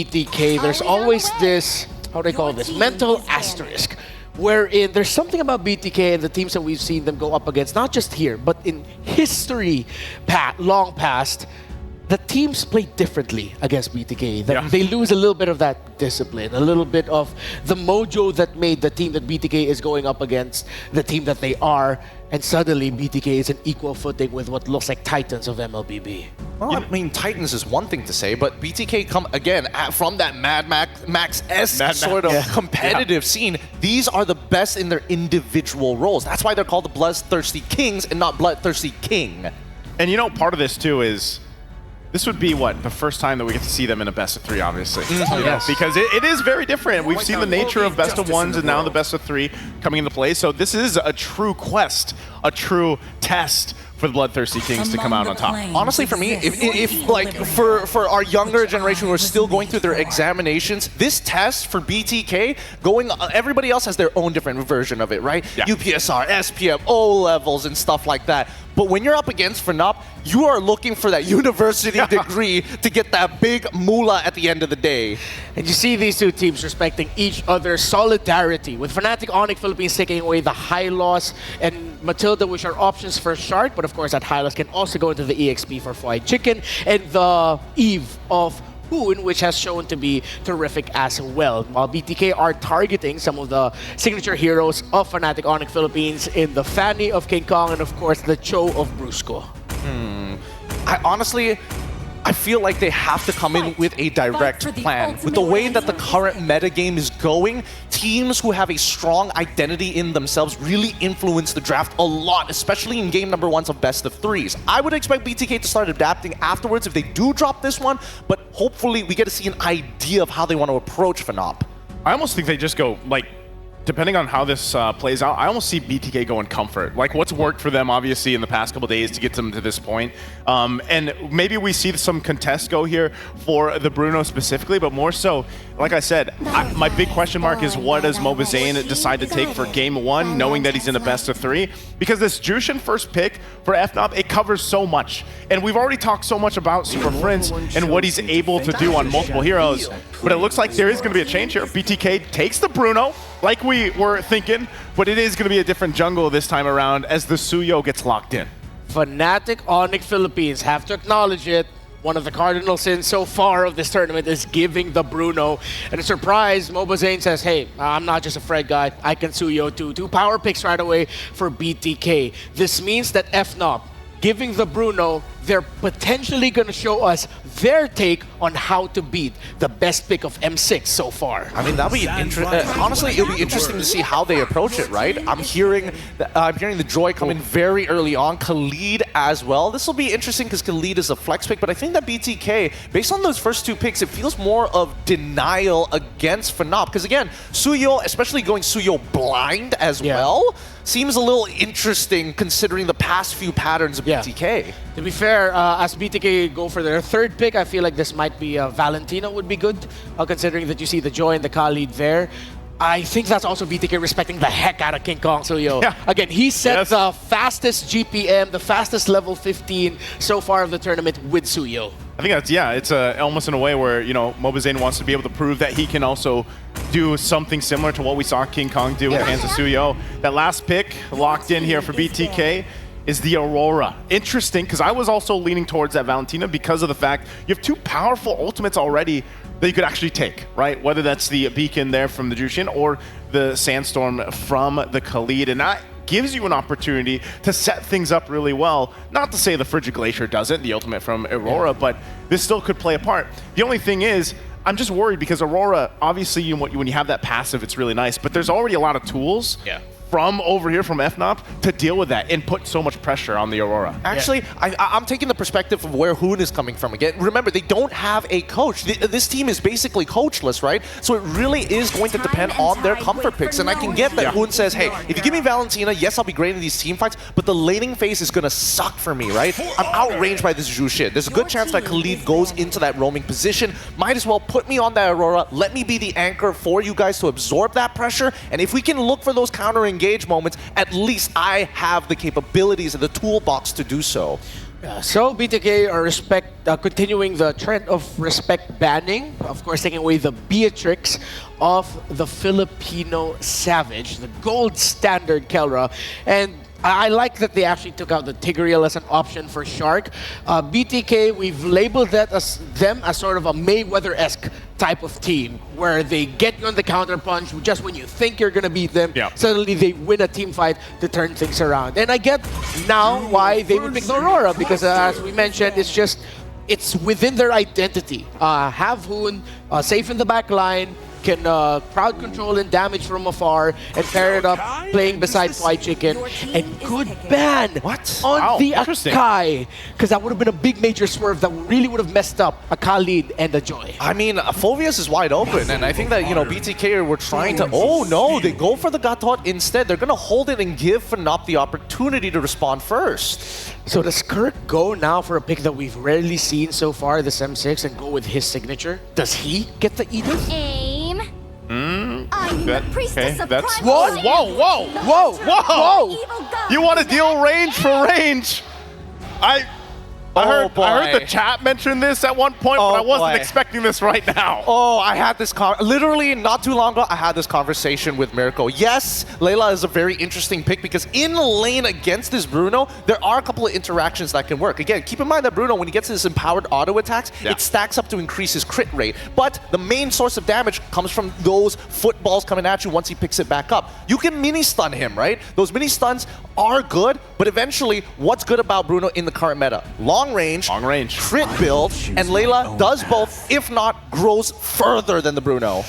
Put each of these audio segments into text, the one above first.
BTK, there's always this, how do I call this, mental asterisk, wherein there's something about BTK and the teams that we've seen them go up against, not just here, but in history long past, the teams play differently against BTK. They lose a little bit of that discipline, a little bit of the mojo that made the team that BTK is going up against the team that they are, and suddenly BTK is an equal footing with what looks like Titans of MLBB. Well, I mean, Titans is one thing to say, but BTK come again from that Mad Max-esque sort of competitive scene. These are the best in their individual roles. That's why they're called the Bloodthirsty Kings and not Bloodthirsty King. And you know, part of this too is this would be the first time that we get to see them in a best of 3, obviously. Yes. Because it is very different. We've seen the nature of best of 1s and now the best of 3 coming into play. So this is a true quest, a true test for the Bloodthirsty Kings to come out on top. Honestly, for me, if like for our younger generation who are still going through their examinations, this test for BTK everybody else has their own different version of it, right? Yeah. UPSR, SPM, O levels, and stuff like that. But when you're up against FNOP, you are looking for that university degree to get that big moolah at the end of the day. And you see these two teams respecting each other's solidarity, with Fnatic Onyx Philippines taking away the high loss and Matilda, which are options for Shark, but of course that high loss can also go into the EXP for Fried Chicken, and the Eve of Hoon, which has shown to be terrific as well. While BTK are targeting some of the signature heroes of Fnatic Onyx Philippines in the Fanny of King Kong and of course the Cho of Brusco. I feel like they have to come in with a direct plan. With the way that the current metagame is going, teams who have a strong identity in themselves really influence the draft a lot, especially in game number 1s of best of 3s. I would expect BTK to start adapting afterwards if they do drop this one, but hopefully we get to see an idea of how they want to approach FNOP. I almost think they just go, depending on how this plays out, I almost see BTK going comfort. Like what's worked for them, obviously, in the past couple days to get them to this point. And maybe we see some contest go here for the Bruno specifically, but more so, like I said, my big question mark is what does Mobazane decide to take for game 1, knowing that he's in a best of 3? Because this Jushin first pick for FNOP, it covers so much. And we've already talked so much about Super Prince and what he's able to do on multiple heroes. But it looks like there is going to be a change here. BTK takes the Bruno, like we were thinking, but it is going to be a different jungle this time around as the Suyo gets locked in. Fnatic Onyx Philippines have to acknowledge it. One of the cardinal sins so far of this tournament is giving the Bruno. And a surprise, Mobazane says, hey, I'm not just a Fred guy, I can Suyo too. 2 power picks right away for BTK. This means that FNOP, giving the Bruno, they're potentially going to show us their take on how to beat the best pick of M6 so far. I mean, that'll be honestly, it'll be interesting to see how they approach it, right? I'm hearing the Joy come in very early on, Khalid as well. This will be interesting because Khalid is a flex pick, but I think that BTK, based on those first 2 picks, it feels more of denial against FNOP. Because again, Suyo, especially going Suyo blind as well, seems a little interesting considering the past few patterns of BTK. To be fair, as BTK go for their 3rd pick, I feel like this might be Valentino would be good, considering that you see the Joy and the Khalid there. I think that's also BTK respecting the heck out of King Kong Suyo. Again, he set the fastest GPM, the fastest level 15 so far of the tournament with Suyo. I think that's, it's almost in a way where, Mobazane wants to be able to prove that he can also do something similar to what we saw King Kong do with hands of Suyo. That last pick locked in here for BTK is the Aurora. Interesting, because I was also leaning towards that Valentina because of the fact you have 2 powerful ultimates already that you could actually take, right? Whether that's the Beacon there from the Jushin or the Sandstorm from the Khalid. And that gives you an opportunity to set things up really well. Not to say the Frigid Glacier doesn't, the ultimate from Aurora, but this still could play a part. The only thing is, I'm just worried because Aurora, obviously, when you have that passive, it's really nice, but there's already a lot of tools from over here from FNOP to deal with that and put so much pressure on the Aurora. Actually, I'm taking the perspective of where Hoon is coming from again. Remember, they don't have a coach. This team is basically coachless, right? So it really is going to depend on their comfort picks. And I can get that Hoon says, hey, if you give me Valentina, yes, I'll be great in these team fights, but the laning phase is going to suck for me, right? I'm outranged by this Jushin. There's a good chance that Khalid goes into that roaming position. Might as well put me on that Aurora. Let me be the anchor for you guys to absorb that pressure. And if we can look for those counter engage moments, at least I have the capabilities and the toolbox to do so. So BTK are continuing the trend of respect banning, of course taking away the Beatrix of the Filipino Savage, the gold standard Kelra. And I like that they actually took out the Tigreal as an option for Shark. BTK, we've labeled that as them as sort of a Mayweather-esque type of team, where they get you on the counter punch just when you think you're gonna beat them. Yeah. Suddenly they win a team fight to turn things around. And I get now why they would pick the Aurora, because as we mentioned, it's within their identity. Have Hoon safe in the back line, can crowd control and damage from afar, and pair it up playing beside Fly Chicken. And good ban on the Akai, because that would have been a big major swerve that really would have messed up a Khalid and a Joy. I mean, Phoveus is wide open, and I think that, you know, BTK were trying to... Oh no, they go for the Gatot instead. They're going to hold it and give FNOP the opportunity to respond first. So does Kirk go now for a pick that we've rarely seen so far, this M6, and go with his signature? Does he get the Edith? That's... Whoa, whoa, whoa, whoa, whoa! You want to deal range for range? I heard the chat mention this at one point, but I wasn't expecting this right now. Oh, I had this literally not too long ago. I had this conversation with Mirko. Yes, Layla is a very interesting pick because in lane against this Bruno, there are a couple of interactions that can work. Again, keep in mind that Bruno, when he gets his empowered auto attacks, it stacks up to increase his crit rate. But the main source of damage comes from those footballs coming at you once he picks it back up. You can mini stun him, right? Those mini stuns are good, but eventually, what's good about Bruno in the current meta? Long range, crit build, and Layla does both, if not grows further than the Bruno.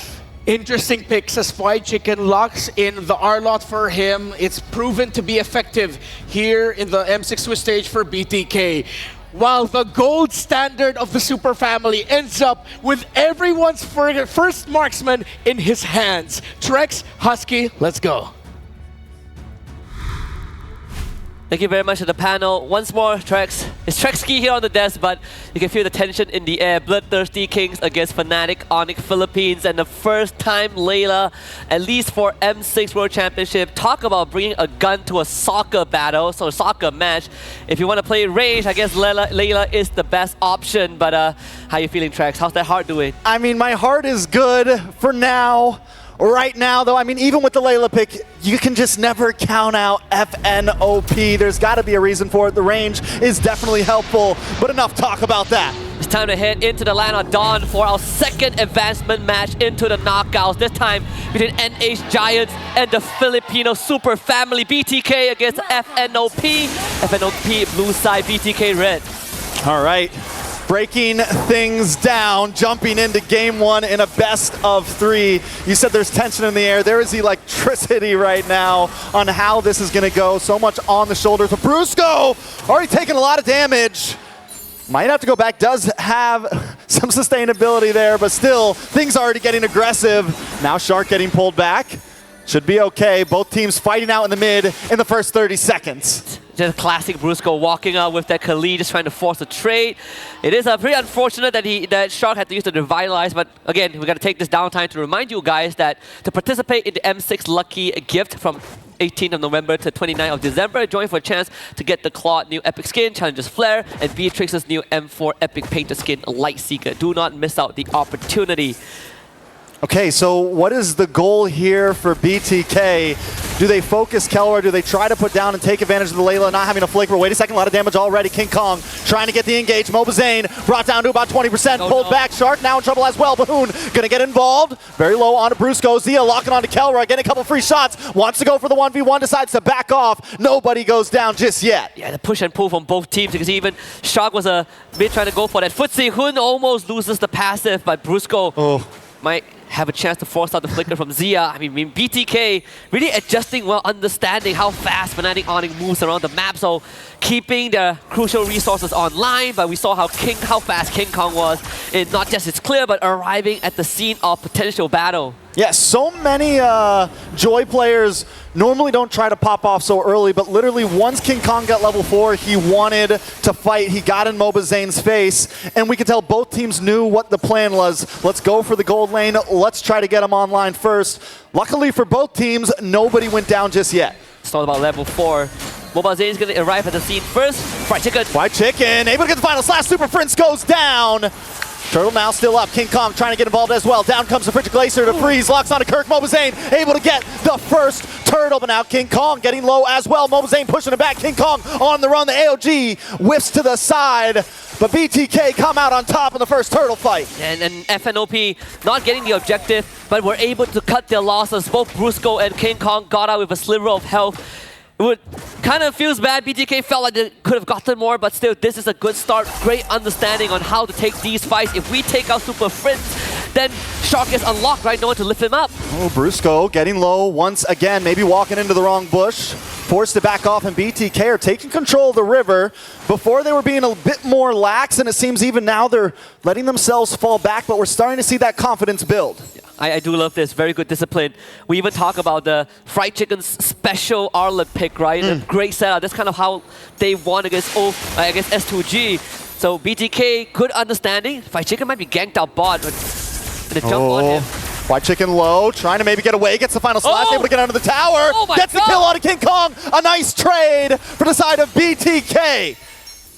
Interesting picks as Fly Chicken locks in the R-Lot for him. It's proven to be effective here in the M6 Swiss stage for BTK. While the gold standard of the Super Family ends up with everyone's first marksman in his hands. Trex, Husky, let's go. Thank you very much to the panel. Once more, Trex. It's Trexky here on the desk, but you can feel the tension in the air. Bloodthirsty Kings against Fnatic Onyx Philippines, and the first time Layla, at least for M6 World Championship, talk about bringing a gun to a soccer battle, so a soccer match. If you want to play range, I guess Layla is the best option, but how you feeling, Trex? How's that heart doing? I mean, my heart is good for now. Right now, though, I mean, even with the Layla pick, you can just never count out FNOP. There's got to be a reason for it. The range is definitely helpful, but enough talk about that. It's time to head into the land of Dawn for our second advancement match into the knockouts. This time between NH Giants and the Filipino Super Family. BTK against FNOP. FNOP blue side, BTK red. All right. Breaking things down, jumping into game one in a best of three. You said there's tension in the air. There is electricity right now on how this is going to go. So much on the shoulders of Brusco. Already taking a lot of damage. Might have to go back. Does have some sustainability there, but still, things already getting aggressive. Now Shark getting pulled back. Should be okay. Both teams fighting out in the mid in the first 30 seconds. Just classic Brusco walking out with that Khalid, just trying to force a trade. It is pretty unfortunate that Shark had to use the Revitalize, but again, we got to take this downtime to remind you guys that to participate in the M6 Lucky Gift from 18th of November to 29th of December, join for a chance to get the Claude new Epic Skin, Challenger's Flare, and Beatrix's new M4 Epic Painted Skin Light Seeker. Do not miss out the opportunity. Okay, so what is the goal here for BTK? Do they focus Kelra? Do they try to put down and take advantage of the Layla not having a flicker? Wait a second, a lot of damage already. King Kong trying to get the engage. Mobazane brought down to about 20%, pulled back. Shark now in trouble as well. Bahoon gonna get involved. Very low onto Brusco. Zia locking onto Kelra, getting a couple free shots. Wants to go for the 1v1, decides to back off. Nobody goes down just yet. Yeah, the push and pull from both teams, because even Shark was a bit trying to go for that footsie. Hoon almost loses the passive, but Brusco might have a chance to force out the flicker from Zia. I mean, BTK really adjusting well, understanding how fast Fnatic Onyx moves around the map, so keeping the crucial resources online, but we saw how fast King Kong was in not just its clear, but arriving at the scene of potential battle. Yeah, so many Joy players normally don't try to pop off so early, but literally once King Kong got level 4, he wanted to fight. He got in Mobazane's face, and we could tell both teams knew what the plan was. Let's go for the gold lane. Let's try to get him online first. Luckily for both teams, nobody went down just yet. It's all about level 4. Mobile Zayn is going to arrive at the scene first. Fried Chicken. Fried Chicken, able to get the final slash. Super Prince goes down. Turtle now still up. King Kong trying to get involved as well. Down comes the Frigid Glacier to freeze. Locks onto Kirk. Mobile Zayn able to get the first turtle, but now King Kong getting low as well. Mobile Zayn pushing it back. King Kong on the run. The AOG whiffs to the side, but BTK come out on top in the first turtle fight. And FNOP not getting the objective, but were able to cut their losses. Both Brusco and King Kong got out with a sliver of health. It kind of feels bad. BTK felt like they could have gotten more, but still, this is a good start. Great understanding on how to take these fights. If we take out Super Fritz, then Shark is unlocked, right? No one to lift him up. Oh, Brusco getting low once again, maybe walking into the wrong bush. Forced to back off, and BTK are taking control of the river. Before they were being a bit more lax, and it seems even now they're letting themselves fall back, but we're starting to see that confidence build. I do love this. Very good discipline. We even talk about the Fried Chicken's special Arlet pick, right? A great setup. That's kind of how they won against S2G. So BTK, good understanding. Fried Chicken might be ganked out bot, but the jump on him. Fried Chicken low, trying to maybe get away, gets the final slash, able to get under the tower. Gets the kill on King Kong. A nice trade for the side of BTK.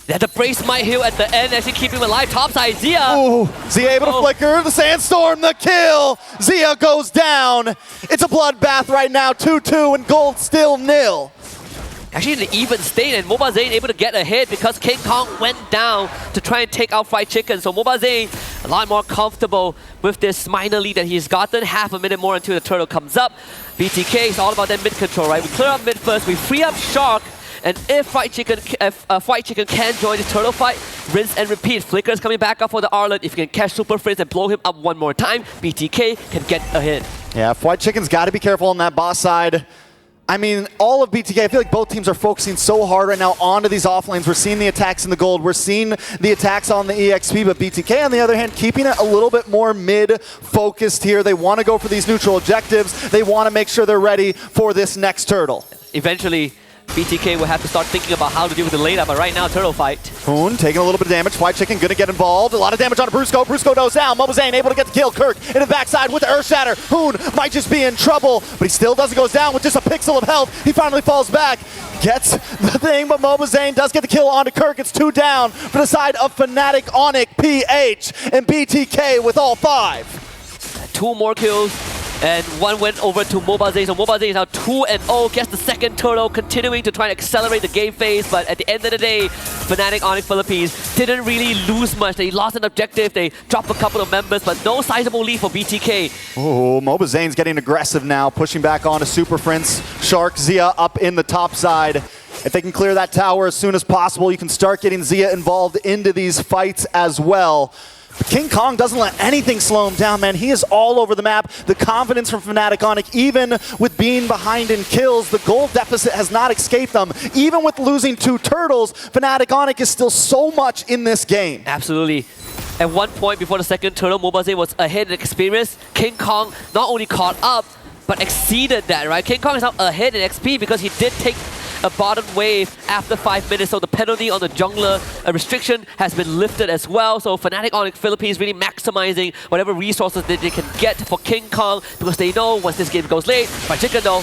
Yeah, the brace might heal at the end, actually keeping him alive. Topside, Zia. Ooh, Zia able to flicker, the Sandstorm, the kill. Zia goes down. It's a bloodbath right now, 2-2, and gold still nil. Actually in an even state, and Mobile Zayn able to get a hit because King Kong went down to try and take out Fried Chicken. So Mobile Zayn a lot more comfortable with this minor lead that he's gotten. Half a minute more until the turtle comes up. BTK is all about that mid control, right? We clear up mid first, we free up Shark. And if Fried Chicken can join the turtle fight, rinse and repeat. Flicker is coming back up for the Arlet. If you can catch Super Fritz and blow him up one more time, BTK can get a hit. Yeah, Fried Chicken's got to be careful on that boss side. I mean, all of BTK, I feel like both teams are focusing so hard right now onto these off lanes. We're seeing the attacks in the gold. We're seeing the attacks on the EXP, but BTK, on the other hand, keeping it a little bit more mid-focused here. They want to go for these neutral objectives. They want to make sure they're ready for this next turtle. Eventually, BTK will have to start thinking about how to deal with the late up, but right now, turtle fight. Hoon taking a little bit of damage. Fried Chicken gonna get involved. A lot of damage on Brusco. Brusco goes down. Mobile Zayn able to get the kill. Kirk in the backside with the Earth Shatter. Hoon might just be in trouble, but he still doesn't go down with just a pixel of health. He finally falls back. Gets the thing, but Mobile Zayn does get the kill onto Kirk. It's 2 down for the side of Fnatic, Onic, PH, and BTK with all 5. 2 more kills. And 1 went over to Mobile Zayn. So Mobile Zayn is now 2-0, gets the second turtle, continuing to try and accelerate the game phase. But at the end of the day, Fnatic Onic Philippines didn't really lose much. They lost an objective, they dropped a couple of members, but no sizable lead for BTK. Oh, Mobile Zayn's getting aggressive now, pushing back onto Super Prince. Shark, Zia up in the top side. If they can clear that tower as soon as possible, you can start getting Zia involved into these fights as well. King Kong doesn't let anything slow him down, man. He is all over the map. The confidence from Fnatic Onic, even with being behind in kills, the gold deficit has not escaped them. Even with losing 2 turtles, Fnatic Onic is still so much in this game. Absolutely. At one point before the second turtle, Mobile Zayn was ahead in experience. King Kong not only caught up, but exceeded that, right? King Kong is now ahead in XP because he did take a bottom wave after 5 minutes, so the penalty on the jungler restriction has been lifted as well. So Fnatic Onic Philippines really maximizing whatever resources that they can get for King Kong because they know once this game goes late, Fried Chicken though.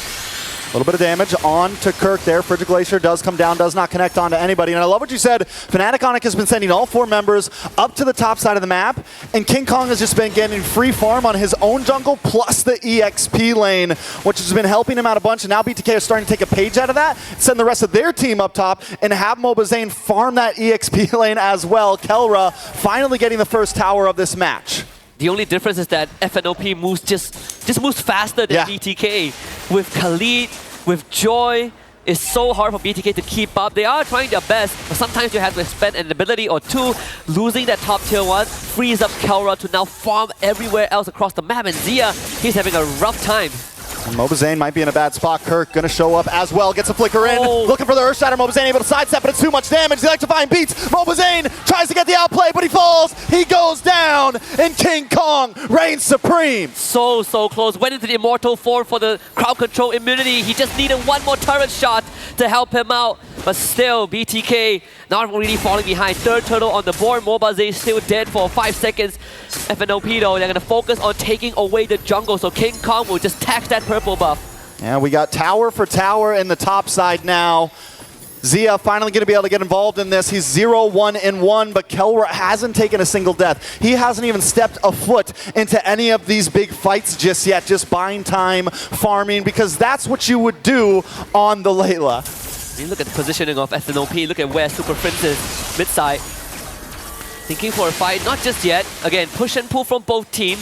A little bit of damage on to Kirk there. Frigid Glacier does come down, does not connect onto anybody. And I love what you said. Fnatic Onic has been sending all 4 members up to the top side of the map, and King Kong has just been getting free farm on his own jungle plus the EXP lane, which has been helping him out a bunch. And now BTK is starting to take a page out of that, send the rest of their team up top, and have Mobile Zayn farm that EXP lane as well. Kelra finally getting the first tower of this match. The only difference is that FNOP moves just moves faster than BTK. With Khalid, with Joy, it's so hard for BTK to keep up. They are trying their best, but sometimes you have to spend an ability or 2. Losing that top tier 1 frees up Kelra to now farm everywhere else across the map. And Zia, he's having a rough time. Mobile Zayn might be in a bad spot. Kirk gonna show up as well, gets a flicker in. Looking for the Earth Shatter. Mobile Zayn able to sidestep, but it's too much damage. The Electrifying beats. Mobile Zayn tries to get the outplay, but he falls. He goes down, and King Kong reigns supreme. So close. Went into the Immortal form for the crowd control immunity. He just needed 1 more turret shot to help him out. But still, BTK not really falling behind. 3rd turtle on the board. Mobile Zayn still dead for 5 seconds. FNOP though, they're going to focus on taking away the jungle. So King Kong will just tax that purple buff. Yeah, we got tower for tower in the top side now. Zia finally going to be able to get involved in this. He's 0-1-1, but Kelra hasn't taken a single death. He hasn't even stepped a foot into any of these big fights just yet, just buying time, farming, because that's what you would do on the Layla. I mean, look at the positioning of FNOP. Look at where Super Prince is, mid-side. Thinking for a fight, not just yet. Again, push and pull from both teams.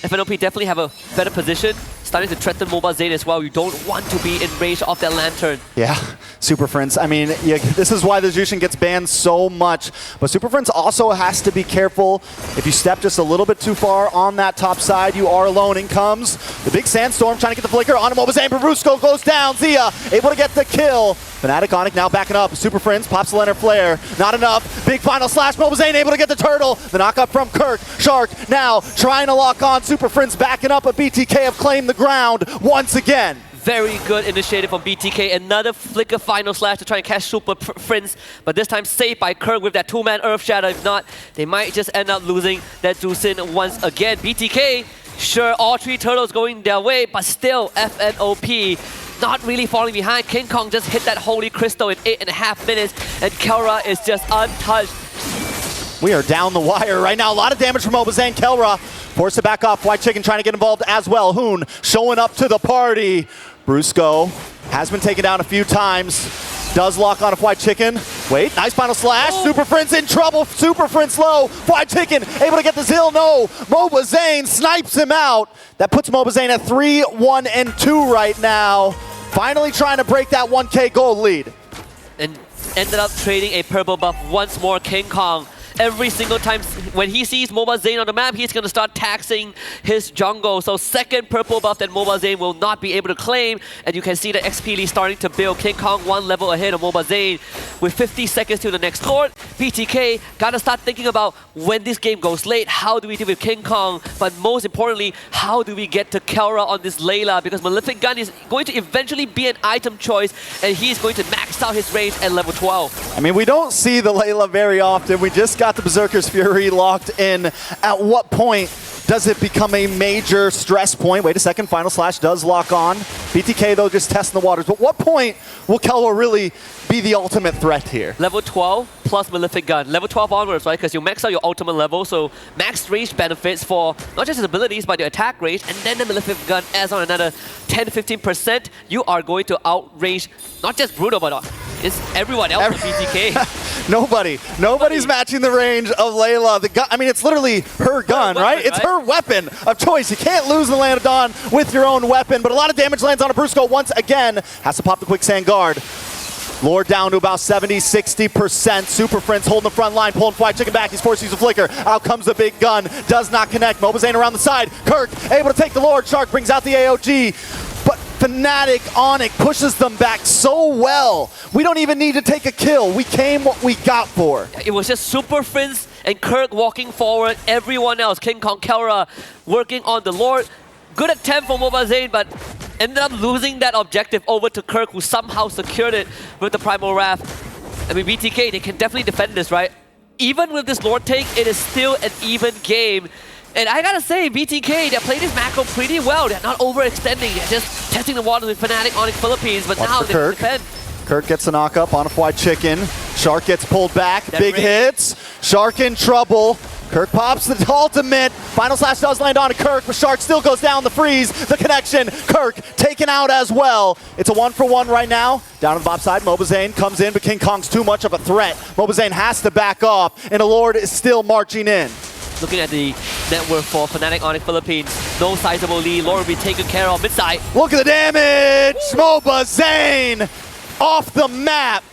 FNOP definitely have a better position. Starting to threaten Mobile Zane as well. You don't want to be in range of that lantern. Yeah, Super Friends. I mean, this is why the Jushin gets banned so much. But Super Friends also has to be careful. If you step just a little bit too far on that top side, you are alone. In comes the big Sandstorm, trying to get the flicker on Mobile Zane. Brusco goes down. Zia able to get the kill. Fnatic Onic now backing up. Super Friends pops the Leonard Flare. Not enough. Big final slash. Mobile Zane able to get the turtle. The knockup from Kirk. Shark now trying to lock on. Super Friends backing up, but BTK have claimed the ground once again. Very good initiative from BTK. Another flicker final slash to try and catch Super Prince, but this time saved by Kirk with that two-man Earth Shatter. If not, they might just end up losing that Jushin once again. BTK, sure, all three turtles going their way, but still FNOP not really falling behind. King Kong just hit that Holy Crystal in 8.5 minutes, and Kelra is just untouched. We are down the wire right now. A lot of damage from Obazane. Kelra forced to back off. White Chicken trying to get involved as well. Hoon showing up to the party. Brusco has been taken down a few times. Does lock on a White Chicken. Wait, nice final slash. Oh. Super Friends in trouble. Super Friends low. White Chicken able to get the Zill. No. Mobazane snipes him out. That puts Mobazane at 3-1-2 right now. Finally trying to break that 1K gold lead. And ended up trading a purple buff once more. King Kong, every single time when he sees Mobile Zane on the map, he's going to start taxing his jungle. So second purple buff that Mobile Zane will not be able to claim. And you can see the XP lead starting to build. King Kong one level ahead of Mobile Zane with 50 seconds to the next Lord. BTK got to start thinking about when this game goes late, how do we deal with King Kong? But most importantly, how do we get to Kelra on this Layla? Because Malefic Gun is going to eventually be an item choice, and he's going to max out his range at level 12. I mean, we don't see the Layla very often. We just got the Berserker's Fury locked in. At what point does it become a major stress point? Wait a second, final slash does lock on. BTK, though, just testing the waters. But what point will Kelra really be the ultimate threat here? Level 12 plus Malefic Gun. Level 12 onwards, right? Because you max out your ultimate level, so max range benefits for not just his abilities, but your attack range, and then the Malefic Gun adds on another 10-15%. You are going to outrange not just Bruno, but it's everyone else on BTK. Nobody's matching the range of Layla. The gun, I mean, it's literally her gun, right? It's her weapon of choice. You can't lose in the Land of Dawn with your own weapon, but a lot of damage lands on a Brusco once again. Has to pop the Quicksand Guard. Lord down to about 70-60%. Super Friends holding the front line, pulling White Chicken back. He's forced to use a flicker. Out comes the big gun. Does not connect. Mobazane around the side. Kirk able to take the Lord. Shark brings out the AOG. But Fnatic Onic pushes them back so well. We don't even need to take a kill. We came what we got for. It was just Super Friends and Kirk walking forward. Everyone else, King Kong, Kelra, working on the Lord. Good attempt from Mobile Zane, but ended up losing that objective over to Kirk, who somehow secured it with the Primal Wrath. I mean, BTK, they can definitely defend this, right? Even with this Lord take, it is still an even game. And I gotta say, BTK, they played this macro pretty well. They're not overextending. They're just testing the waters with Fnatic Onic Philippines, but now they can defend. Kirk gets a knock up on a White Chicken. Shark gets pulled back. Big hits. Shark in trouble. Kirk pops the ultimate. Final slash does land on Kirk, but Shark still goes down the freeze. The connection. Kirk taken out as well. It's a 1-for-1 right now. Down on the bot side, Mobazane comes in, but King Kong's too much of a threat. Mobazane has to back off, and the Lord is still marching in. Looking at the network for Fnatic Onic Philippines, no sizable lead. Lord will be taken care of mid-side. Look at the damage! Mobazane off the map.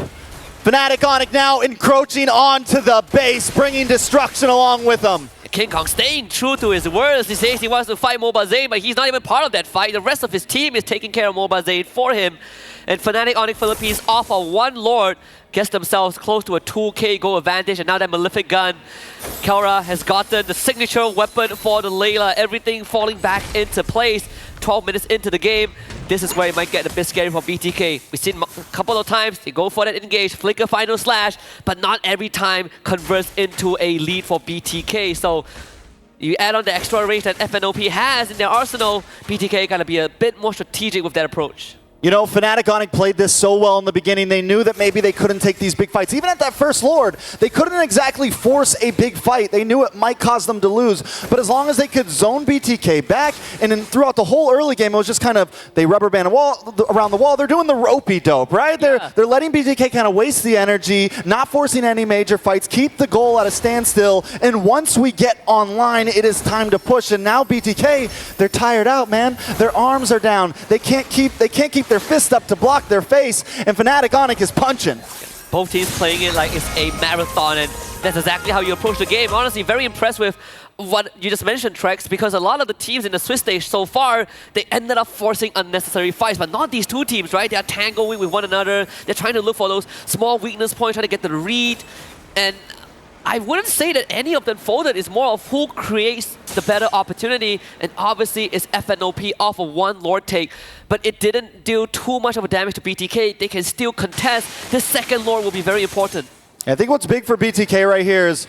Fnatic Onic now encroaching onto the base, bringing destruction along with them. King Kong staying true to his words. He says he wants to fight Mobile Zane, but he's not even part of that fight. The rest of his team is taking care of Mobile Zane for him. And Fnatic Onic Philippines off of one Lord gets themselves close to a 2K goal advantage, and now that Malefic Gun. Kelra has gotten the signature weapon for the Layla, everything falling back into place. 12 minutes into the game, this is where it might get a bit scary for BTK. We've seen a couple of times, they go for that engage, flicker final slash, but not every time converts into a lead for BTK. So you add on the extra range that FNOP has in their arsenal, BTK gotta be a bit more strategic with that approach. You know, Fnatic Onic played this so well in the beginning. They knew that maybe they couldn't take these big fights. Even at that first Lord, they couldn't exactly force a big fight. They knew it might cause them to lose. But as long as they could zone BTK back, and then throughout the whole early game, it was just kind of, they rubber band around the wall. They're doing the ropey dope, right? Yeah. They're letting BTK kind of waste the energy, not forcing any major fights, keep the goal at a standstill. And once we get online, it is time to push. And now BTK, they're tired out, man. Their arms are down. They can't keep their fist up to block their face, and Fnatic Onic is punching. Both teams playing it like it's a marathon, and that's exactly how you approach the game. Honestly, very impressed with what you just mentioned, Trex, because a lot of the teams in the Swiss stage so far, they ended up forcing unnecessary fights, but not these two teams, right? They are tangling with one another. They're trying to look for those small weakness points, trying to get the read, and I wouldn't say that any of them folded. It's more of who creates the better opportunity, and obviously it's FNOP off of one Lord take, but it didn't do too much of a damage to BTK. They can still contest. This second Lord will be very important. I think what's big for BTK right here is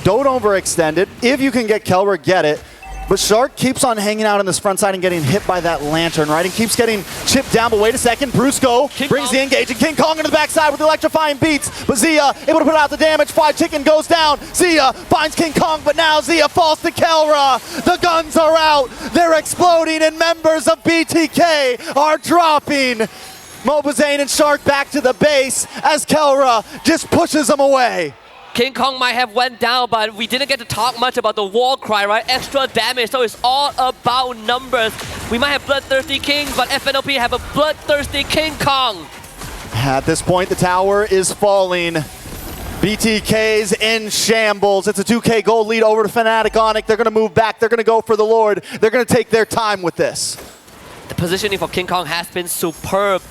don't overextend it. If you can get Kelra, get it. But Shark keeps on hanging out on this front side and getting hit by that lantern, right? And keeps getting chipped down, but wait a second. Brusco brings the engage, and King Kong into the backside with electrifying beats. But Zia able to put out the damage. Fried Chicken goes down. Zia finds King Kong, but now Zia falls to Kelra. The guns are out. They're exploding, and members of BTK are dropping. Mobazane and Shark back to the base as Kelra just pushes them away. King Kong might have went down, but we didn't get to talk much about the war cry, right? Extra damage, so it's all about numbers. We might have Bloodthirsty King, but FNOP have a Bloodthirsty King Kong. At this point, the tower is falling. BTK's in shambles. It's a 2K gold lead over to Fnatic Onic. They're going to move back. They're going to go for the Lord. They're going to take their time with this. The positioning for King Kong has been superb.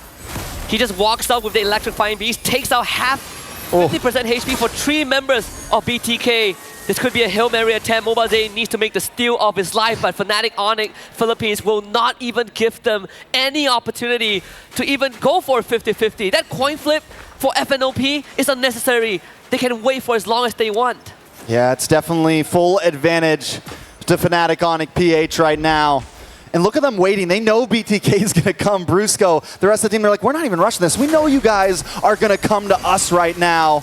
He just walks up with the electrifying beast, takes out half 50% HP for 3 members of BTK. This could be a Hail Mary attempt. Mobazane needs to make the steal of his life, but Fnatic Onic Philippines will not even give them any opportunity to even go for a 50-50. That coin flip for FNOP is unnecessary. They can wait for as long as they want. Yeah, it's definitely full advantage to Fnatic Onic PH right now. And look at them waiting. They know BTK is going to come. Brusco, the rest of the team, they're like, we're not even rushing this. We know you guys are going to come to us right now.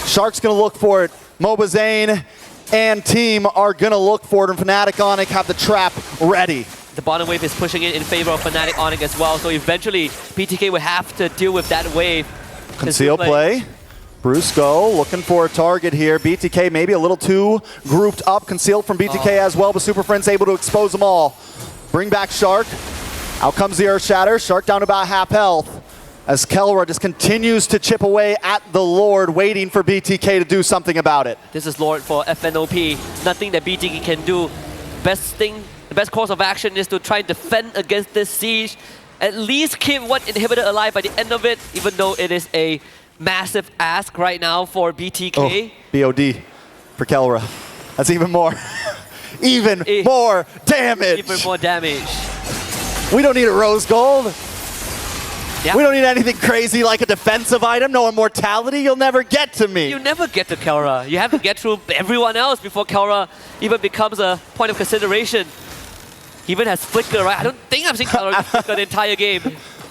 Shark's going to look for it. Mobazane and team are going to look for it. And Fnatic Onic have the trap ready. The bottom wave is pushing it in favor of Fnatic Onic as well. So eventually, BTK will have to deal with that wave. Conceal play. Brusco looking for a target here. BTK maybe a little too grouped up. Concealed from BTK as well, but Super Friends able to expose them all. Bring back Shark. Out comes the Earth Shatter. Shark down to about half health as Kelra just continues to chip away at the Lord, waiting for BTK to do something about it. This is Lord for FNOP. Nothing that BTK can do. The best course of action is to try and defend against this siege. At least keep one inhibitor alive by the end of it, even though it is a massive ask right now for BTK. Oh, BOD for Kelra. That's even more. Even more damage. Even more damage. We don't need a rose gold. Yeah. We don't need anything crazy like a defensive item. No immortality. You'll never get to me. You never get to Kelra. You have to get through everyone else before Kelra even becomes a point of consideration. He even has Flicker, right? I don't think I've seen Kelra get Flicker the entire game.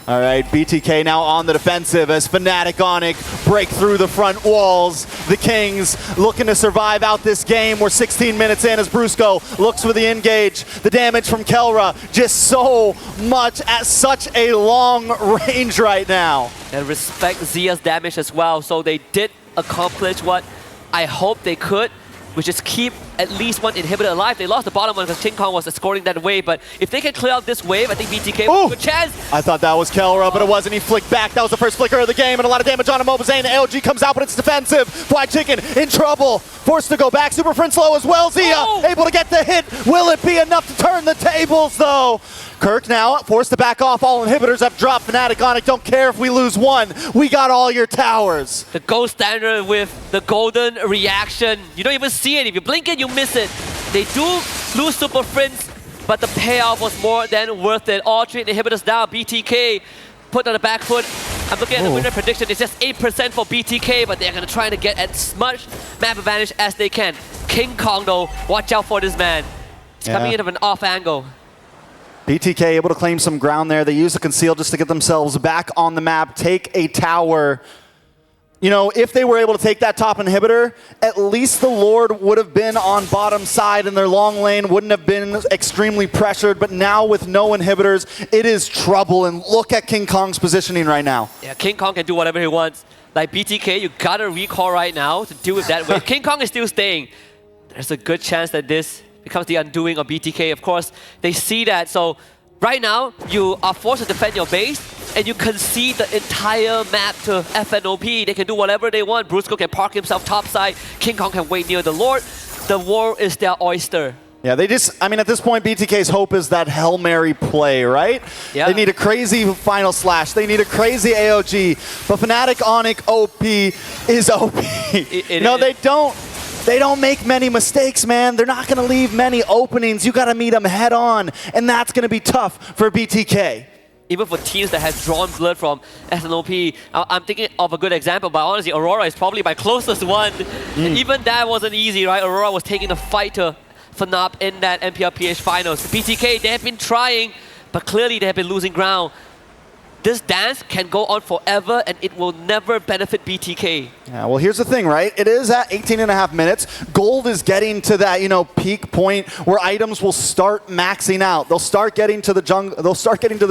All right, BTK now on the defensive as Fnatic Onic break through the front walls. The Kings looking to survive out this game. We're 16 minutes in as Brusco looks for the engage. The damage from Kelra just so much at such a long range right now. And respect Zia's damage as well. So they did accomplish what I hope they could, which is keep at least one inhibitor alive. They lost the bottom one because King Kong was escorting that wave, but if they can clear out this wave, I think BTK will have a good chance. I thought that was Kelra, but it wasn't. He flicked back. That was the first flicker of the game, and a lot of damage on him. Mobazane, LG comes out, but it's defensive. Fried Chicken in trouble. Forced to go back. Super Friend slow as well. Zia able to get the hit. Will it be enough to turn the tables, though? Kirk now forced to back off. All inhibitors have dropped. Fnatic Onic don't care if we lose one. We got all your towers. The gold standard with the golden reaction. You don't even see it. If you blink it, you miss it. They do lose Super Friends, but the payoff was more than worth it. All 3 inhibitors down. BTK put on the back foot. I'm looking at the winner prediction. It's just 8% for BTK, but they're going to try to get as much map advantage as they can. King Kong, though, watch out for this man. He's coming in of an off angle. BTK able to claim some ground there. They use the conceal just to get themselves back on the map, take a tower. You know, if they were able to take that top inhibitor, at least the Lord would have been on bottom side and their long lane wouldn't have been extremely pressured. But now with no inhibitors, it is trouble. And look at King Kong's positioning right now. Yeah, King Kong can do whatever he wants. Like BTK, you gotta recall right now to deal with that wave. King Kong is still staying. There's a good chance that this becomes the undoing of BTK. Of course, they see that. So right now, you are forced to defend your base, and you concede the entire map to FNOP. They can do whatever they want. Brusco can park himself topside. King Kong can wait near the Lord. The war is their oyster. Yeah, they just, I mean, at this point, BTK's hope is that Hail Mary play, right? Yeah. They need a crazy final slash. They need a crazy AOG. But Fnatic Onyx OP is OP. They don't make many mistakes, man. They're not going to leave many openings. You got to meet them head on, and that's going to be tough for BTK. Even for teams that have drawn blood from FNOP, I'm thinking of a good example, but honestly, Aurora is probably my closest one. Even that wasn't easy, right? Aurora was taking the fight to FNOP in that MPLPH finals. BTK, they have been trying, but clearly they have been losing ground. This dance can go on forever, and it will never benefit BTK. Yeah, well, here's the thing, right? It is at 18.5 minutes. Gold is getting to that, you know, peak point where items will start maxing out. They'll start getting to the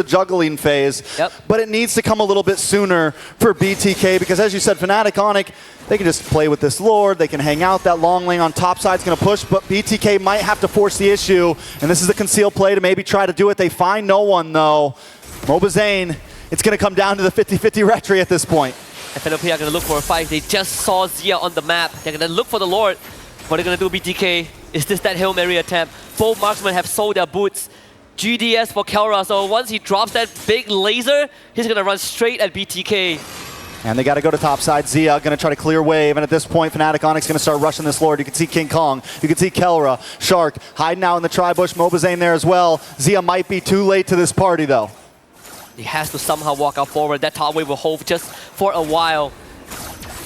juggling phase. Yep. But it needs to come a little bit sooner for BTK because, as you said, Fnatic Onyx, they can just play with this Lord. They can hang out. That long lane on top side's going to push, but BTK might have to force the issue. And this is the conceal play to maybe try to do it. They find no one, though. Mobazane. It's going to come down to the 50-50 retry at this point. FNOP are going to look for a fight. They just saw Zia on the map. They're going to look for the Lord. What are they going to do, BTK? Is this that Hail Mary attempt? Both marksmen have sold their boots. GDS for Kelra, so once he drops that big laser, he's going to run straight at BTK. And they got to go to top side. Zia going to try to clear wave. And at this point, Fnatic Onyx going to start rushing this Lord. You can see King Kong. You can see Kelra. Shark hiding out in the tri-bush. Mobazane there as well. Zia might be too late to this party, though. He has to somehow walk out forward. That top wave will hold just for a while.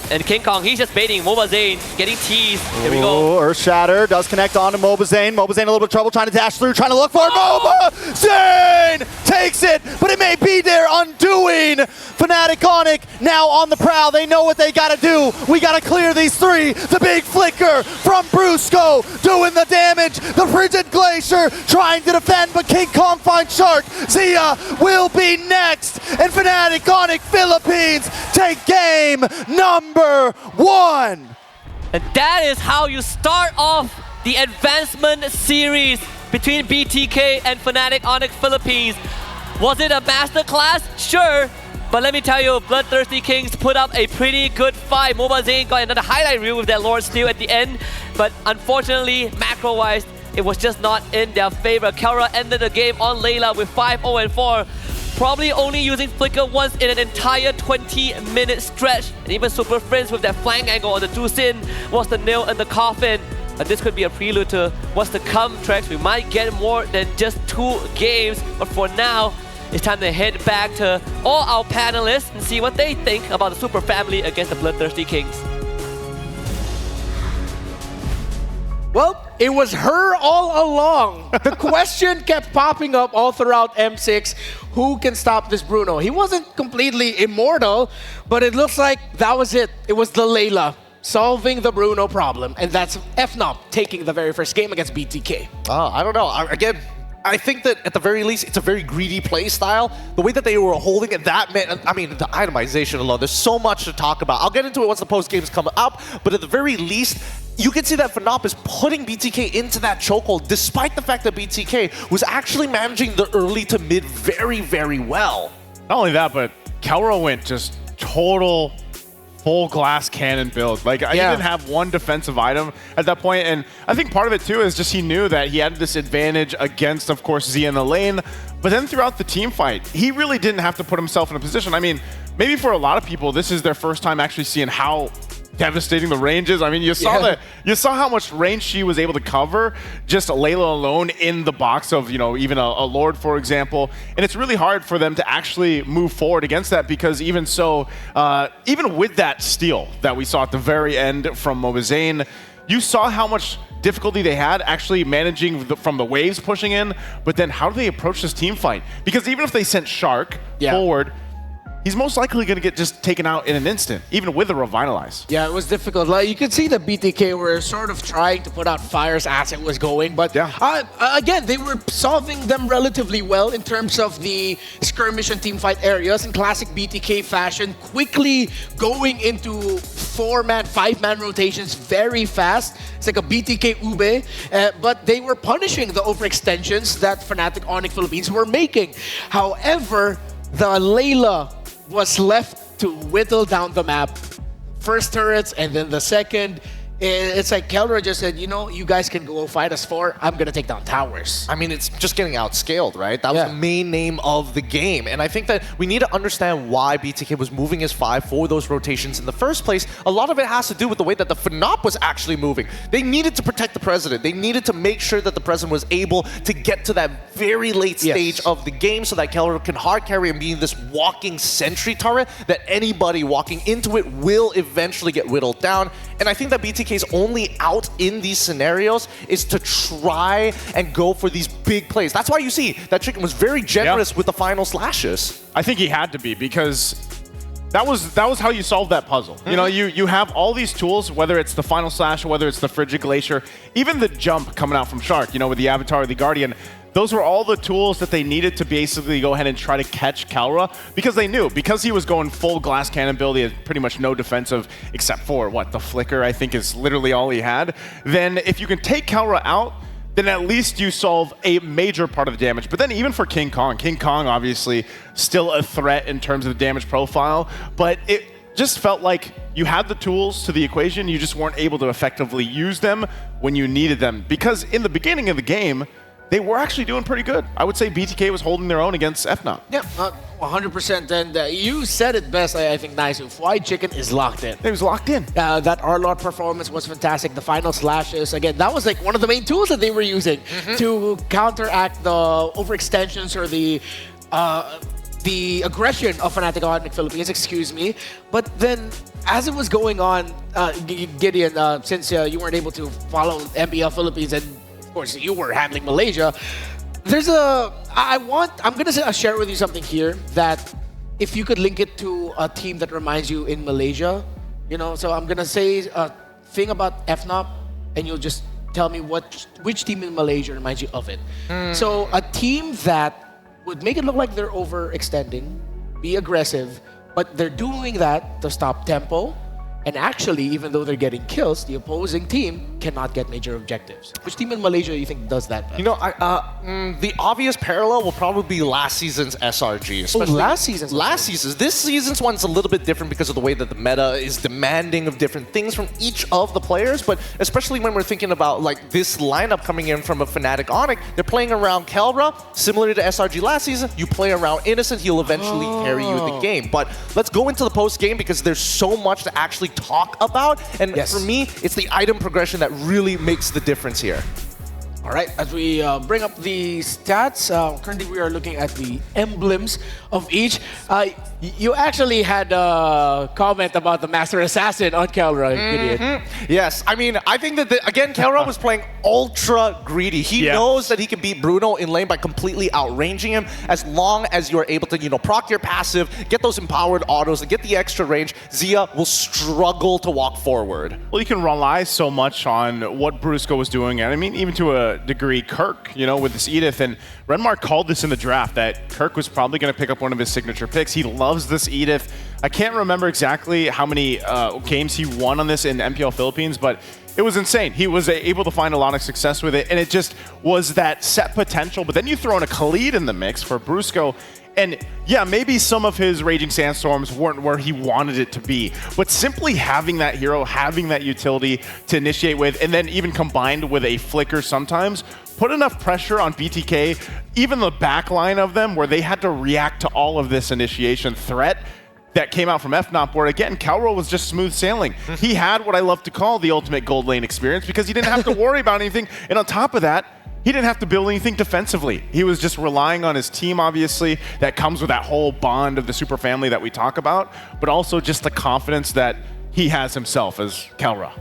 And King Kong, he's just baiting Mobazane, getting teased. Here we go. Earth Shatter does connect on to Mobazane. Mobazane a little bit of trouble trying to dash through, trying to look for it. Mobazane takes it, but it may be their undoing. Fnatic Onyx now on the prowl. They know what they got to do. We got to clear these three. The big flicker from Brusco doing the damage. The Frigid Glacier trying to defend, but King Kong finds Shark. Zia will be next. And Fnatic Onyx Philippines take game number 1. And that is how you start off the advancement series between BTK and Fnatic Onyx Philippines. Was it a masterclass? Sure. But let me tell you, Bloodthirsty Kings put up a pretty good fight. Mobazane got another highlight reel with that Lord Steel at the end. But unfortunately, macro-wise, it was just not in their favor. Kelra ended the game on Layla with 5-0-4. Probably only using Flicker once in an entire 20-minute stretch. And even Super Friends with that flank angle on the Dusin was the nail in the coffin. But this could be a prelude to what's to come, Trex. We might get more than just 2 games. But for now, it's time to head back to all our panelists and see what they think about the Super Family against the Bloodthirsty Kings. Well, it was her all along. The question kept popping up all throughout M6. Who can stop this Bruno? He wasn't completely immortal, but it looks like that was it. It was the Layla solving the Bruno problem. And that's FNOP taking the very first game against BTK. I don't know. Again, I think that at the very least, it's a very greedy play style. The way that they were holding it, that meant, I mean, the itemization alone, there's so much to talk about. I'll get into it once the post games come up, but at the very least, you can see that FNOP is putting BTK into that chokehold, despite the fact that BTK was actually managing the early to mid very, very well. Not only that, but Kelra went just total full glass cannon build. Like, he didn't have one defensive item at that point, and I think part of it too is just he knew that he had this advantage against, of course, Zia in the lane, but then throughout the team fight, he really didn't have to put himself in a position. I mean, maybe for a lot of people, this is their first time actually seeing how devastating the range is. I mean, you saw how much range she was able to cover, just Layla alone in the box of, you know, even a Lord, for example. And it's really hard for them to actually move forward against that, because even so, even with that steal that we saw at the very end from Mobazane, you saw how much difficulty they had actually managing from the waves pushing in, but then how do they approach this team fight? Because even if they sent Shark forward, he's most likely going to get just taken out in an instant, even with a Revitalize. Yeah, it was difficult. Like, you could see the BTK were sort of trying to put out fires as it was going, but again, they were solving them relatively well in terms of the skirmish and team fight areas in classic BTK fashion, quickly going into 4-man, 5-man rotations very fast. It's like a BTK Ube, but they were punishing the overextensions that Fnatic Onyx Philippines were making. However, the Layla was left to whittle down the map. First turrets and then the second. It's like Kelra just said, you know, you guys can go fight us 4. I'm going to take down towers. I mean, it's just getting outscaled, right? That was the main name of the game. And I think that we need to understand why BTK was moving as 5 for those rotations in the first place. A lot of it has to do with the way that the FNOP was actually moving. They needed to protect the president. They needed to make sure that the president was able to get to that very late stage of the game so that Kelra can hard carry and be this walking sentry turret that anybody walking into it will eventually get whittled down. And I think that BTK's only out in these scenarios is to try and go for these big plays. That's why you see that Chicken was very generous with the final slashes. I think he had to be, because that was how you solve that puzzle. You know, you have all these tools, whether it's the final slash or whether it's the Frigid Glacier, even the jump coming out from Shark, you know, with the Avatar or the Guardian. Those were all the tools that they needed to basically go ahead and try to catch Kelra, because they knew, because he was going full glass cannon build, he had pretty much no defensive except for, the flicker, I think is literally all he had. Then if you can take Kelra out, then at least you solve a major part of the damage. But then even for King Kong obviously still a threat in terms of the damage profile, but it just felt like you had the tools to the equation, you just weren't able to effectively use them when you needed them. Because in the beginning of the game, they were actually doing pretty good. I would say BTK was holding their own against FNOP. Yeah, 100%. And you said it best, I think, nice. Why Chicken is locked in. He was locked in. That R-Lot performance was fantastic. The final slashes, again, that was like one of the main tools that they were using to counteract the overextensions or the aggression of Fnatic Onyx Philippines, excuse me. But then, as it was going on, Gideon, since you weren't able to follow MBL Philippines and of course, you were handling Malaysia. I'm gonna share with you something here that if you could link it to a team that reminds you in Malaysia, you know. So I'm gonna say a thing about FNOP, and you'll just tell me which team in Malaysia reminds you of it. So a team that would make it look like they're overextending, be aggressive, but they're doing that to stop tempo. And actually, even though they're getting kills, the opposing team cannot get major objectives. Which team in Malaysia do you think does that best? You know, the obvious parallel will probably be last season's SRG. Last season's? Last season's. This season's one's a little bit different because of the way that the meta is demanding of different things from each of the players, but especially when we're thinking about like this lineup coming in from a Fnatic Onyx, they're playing around Kelra, similar to SRG last season. You play around Innocent, he'll eventually carry you the game. But let's go into the post-game because there's so much to actually talk about, and for me, it's the item progression that really makes the difference here. All right, as we bring up the stats, currently we are looking at the emblems of each. You actually had a comment about the Master Assassin on Kelra, Gideon. Yes, I mean, I think that, again, Kelra was playing ultra greedy. He knows that he can beat Bruno in lane by completely outranging him. As long as you're able to, you know, proc your passive, get those empowered autos, and get the extra range, Zia will struggle to walk forward. Well, you can rely so much on what Brusco was doing, and I mean, even to a degree, Kirk, you know, with this Edith, and Renmar called this in the draft that Kirk was probably going to pick up one of his signature picks. He loves this Edith. I can't remember exactly how many games he won on this in MPL Philippines, but it was insane. He was able to find a lot of success with it, and it just was that set potential. But then you throw in a Khalid in the mix for Brusco, and yeah, maybe some of his Raging Sandstorms weren't where he wanted it to be, but simply having that hero, having that utility to initiate with, and then even combined with a flicker sometimes, put enough pressure on BTK, even the back line of them, where they had to react to all of this initiation threat that came out from FNOP, where again, Kelra was just smooth sailing. He had what I love to call the ultimate gold lane experience because he didn't have to worry about anything, and on top of that, he didn't have to build anything defensively. He was just relying on his team, obviously. That comes with that whole bond of the super family that we talk about, but also just the confidence that he has himself as Kelra.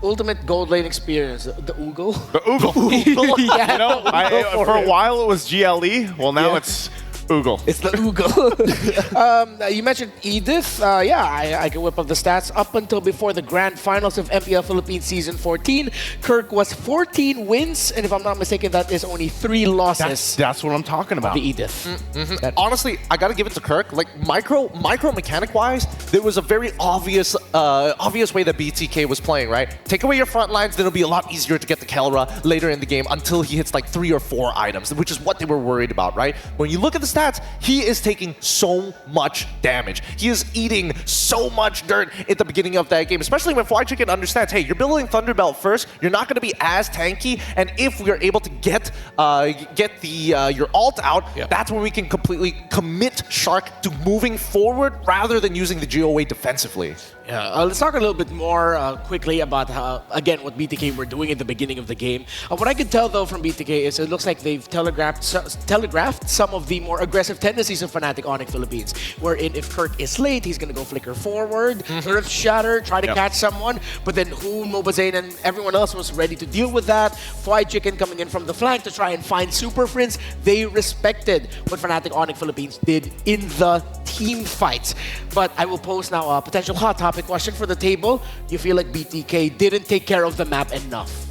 Ultimate gold lane experience. The Oogle. The Oogle. Yeah, You know, for a while it was GLE. Well, now it's Oogle. It's the Oogle. You mentioned Edith. I can whip up the stats. Up until before the grand finals of MPL Philippines Season 14, Kirk was 14 wins, and if I'm not mistaken, that is only 3 losses. That's what I'm talking about. The Edith. Honestly, I gotta give it to Kirk. Like micro mechanic wise, there was a very obvious way that BTK was playing, right? Take away your front lines, then it'll be a lot easier to get the Kelra later in the game until he hits like 3 or 4 items, which is what they were worried about, right? When you look at the stats, he is taking so much damage. He is eating so much dirt at the beginning of that game, especially when Fly Chicken understands, hey, you're building Thunderbelt first, you're not going to be as tanky, and if we are able to get your ult out, that's when we can completely commit Shark to moving forward rather than using the GOA defensively. Yeah, let's talk a little bit more quickly about again what BTK were doing at the beginning of the game. What I could tell though from BTK is it looks like they've telegraphed some of the more aggressive tendencies of Fnatic Onyx Philippines, wherein if Kirk is late, he's gonna go flicker forward, Earth Shatter, try to catch someone, but then Hoon, Mobazane, and everyone else was ready to deal with that. Fly Chicken coming in from the flank to try and find Super Friends. They respected what Fnatic Onyx Philippines did in the team fights. But I will pose now a potential hot topic question for the table. You feel like BTK didn't take care of the map enough?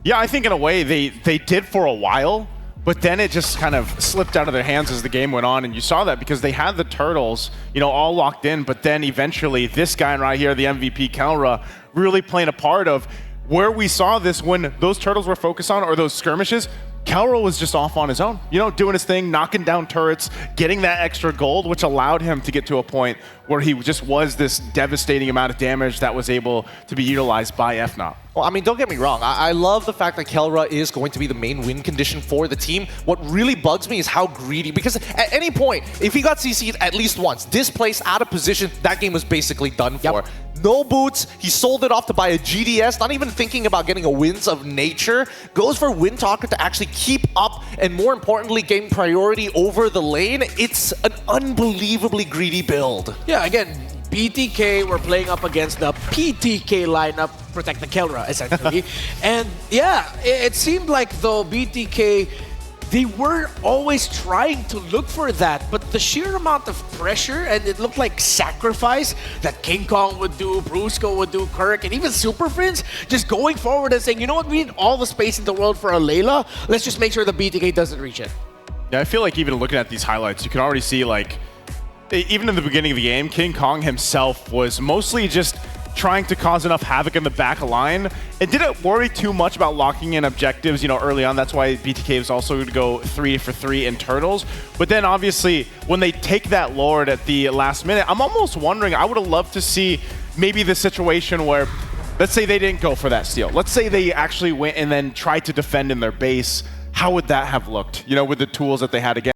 Yeah, I think in a way they did for a while, but then it just kind of slipped out of their hands as the game went on, and you saw that because they had the turtles, you know, all locked in, but then eventually this guy right here, the MVP Kelra, really playing a part of where we saw this when those turtles were focused on, or those skirmishes, Kelra was just off on his own, you know, doing his thing, knocking down turrets, getting that extra gold, which allowed him to get to a point where he just was this devastating amount of damage that was able to be utilized by FNOP. Well, I mean, don't get me wrong. I love the fact that Kelra is going to be the main win condition for the team. What really bugs me is how greedy, because at any point, if he got CC'd at least once, displaced out of position, that game was basically done for. No boots, he sold it off to buy a GDS, not even thinking about getting a Winds of Nature, goes for Wind Talker to actually keep up and more importantly, gain priority over the lane. It's an unbelievably greedy build. Yeah, again, BTK were playing up against the PTK lineup, Protect the Kelra, essentially. And yeah, it seemed like though BTK, they were always trying to look for that, but the sheer amount of pressure, and it looked like sacrifice that King Kong would do, Brusco would do, Kirk, and even Super Friends, just going forward and saying, you know what, we need all the space in the world for a Layla, let's just make sure the BTK doesn't reach it. Yeah, I feel like even looking at these highlights, you can already see like, even in the beginning of the game, King Kong himself was mostly just trying to cause enough havoc in the back line. It didn't worry too much about locking in objectives, you know, early on. That's why BTK was also going to go 3 for 3 in turtles. But then obviously, when they take that Lord at the last minute, I'm almost wondering, I would have loved to see maybe the situation where, let's say they didn't go for that steal. Let's say they actually went and then tried to defend in their base. How would that have looked, you know, with the tools that they had again?